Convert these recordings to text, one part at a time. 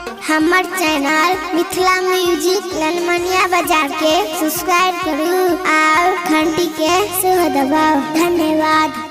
हमार channel Mithila music ललमनिया बाजार के सब्सक्राइब करू और घंटी के सेहो दबाओ। धन्यवाद।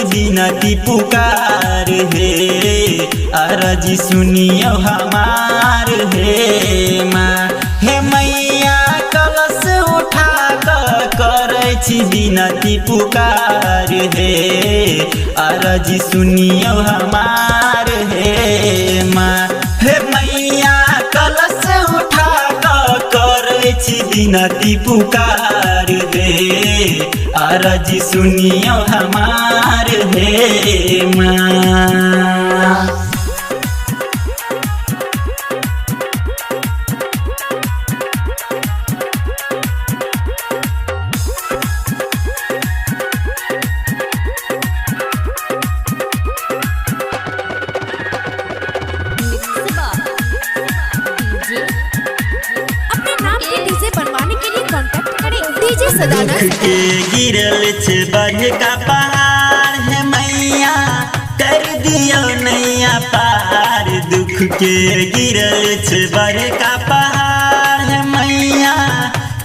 बिनती पुकार हे अरजी सुनियो हमार हे माँ। हे मैया कलश उठा करे छी बिनती पुकार हे अरजी सुनियो हमार हे माँ। हे मैया कलश उठा करे छी बिनती पुकार हे अरजी सुनियो हमार हे माँ। दुख के गिरल छे बढ़ का पहाड़ है मैया कर दियो नैया पार। दुख के गिरल छे बढ़ का पहाड़ है मैया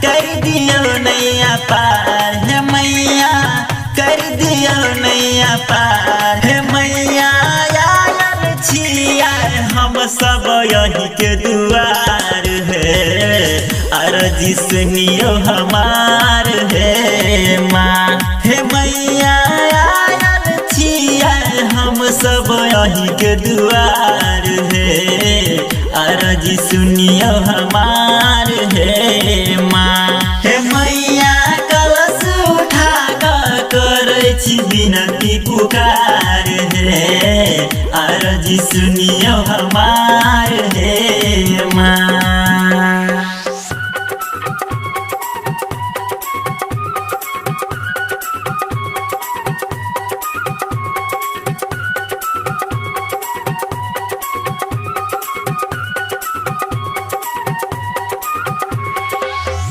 कर दियो नैया पार। है मैया कर दियो नैया पार। है मैया आयल छिया हम सब यही के दुआर है अरजी सुनियो हमार हे माँ। हे मैया आयल छिया हम सब यही के दुआर है अरजी सुनियो हमार हे माँ। हे मैया कलश उठा करे छी बिनती पुकार है अरजी सुनियो हमार हे माँ।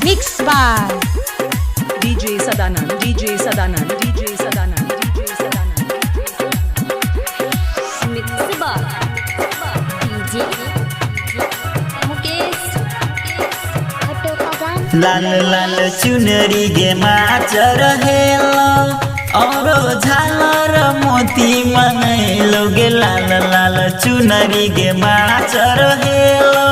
Mixed by DJ Sadanand, DJ Sadanand, DJ Sadanand, DJ Sadanand, Mixed by DJ Mukesh लाल लाल चुनरी गे माचर हेलो औरो झालर मोती मनैलो गे। लाल लाल चुनरी गे माचर हेलो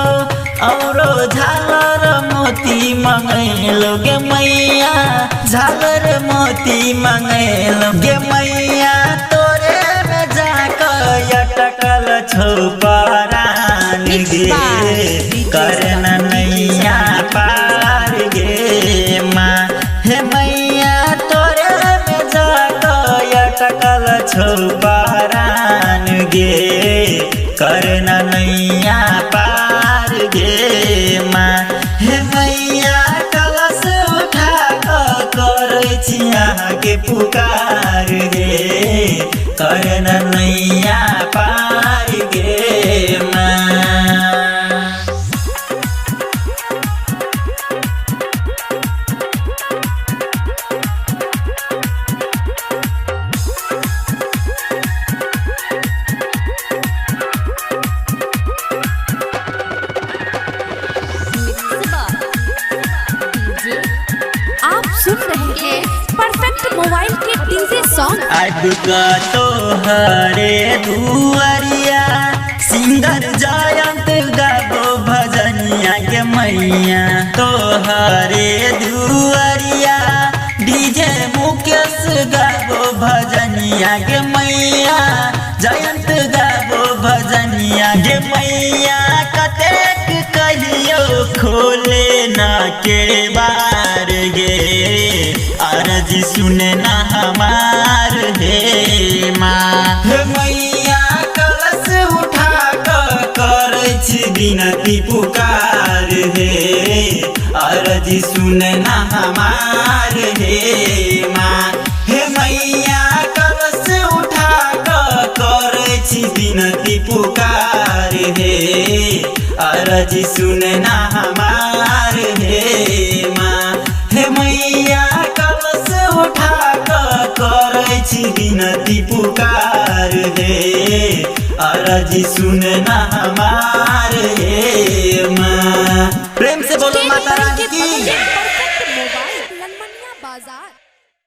औरो झालर मोती मंगैलो गे मैया। झालर मोती मंगैलो गे मैया तोरे में जाकर अटकल छौ परान गे करना नैया पार गे माँ। हे मैया तोरे में जाकर अटकल छौ परान गे करना नैया पार गे माँ। हे मैया कलश उठा करे छी आगे पुकार गे करना नैया पार गे माँ। सुन रहे हैं परफेक्ट मोबाइल के डीजे सॉन्ग। अटका तो हरे दुआरिया सिंगर जयंत गाबो भजनिया के मैया। तो हरे दुआरिया डीजे मुकेश गाबो भजनिया के मैया। जयंत गाबो भजनिया गे मैया कतेक कही खोले ना के बार गे अर्जी सुने ना हमार हे माँ। हे मैया कलश उठा कर विनती पुकार हे अर्जी सुने ना हमार हे माँ। हे मैया कलश उठा कर विनती पुकार हे अर्जी सुने ना हमार हे माँ। हे मैया कलश उठा कर विनती पुकार हे अर्जी सुने ना हमार हे माँ। प्रेम से बोलो माता रानी की।